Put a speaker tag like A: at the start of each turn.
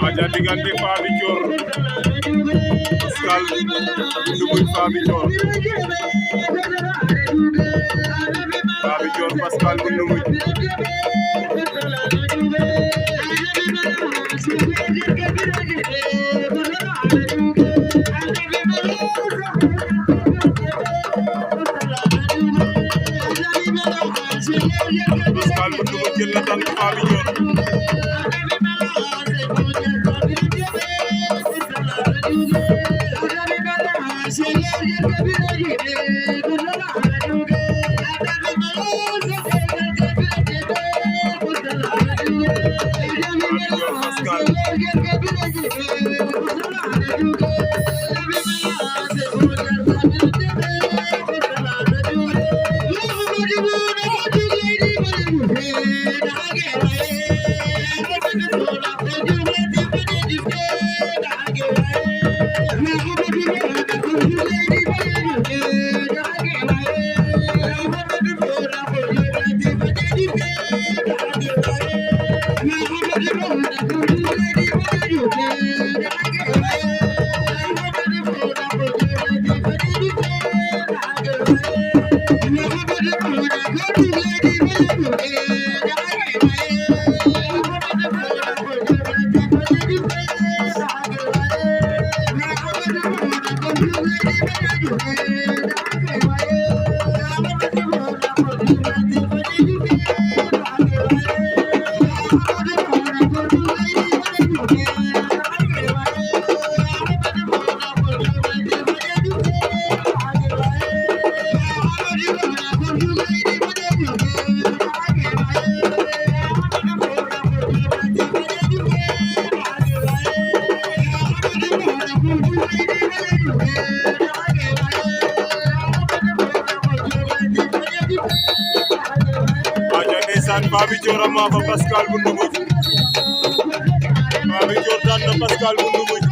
A: aja diggante Faby Thior Pascal Ndoumbouy Faby Thior Pascal Ndoumbouy Pascal Ndoumbouy jël na tànk Faby Thior Faby Thior ama fa Pascal bu Ndoumbouy Faby Thior daan na Pascal bu Ndoumbouy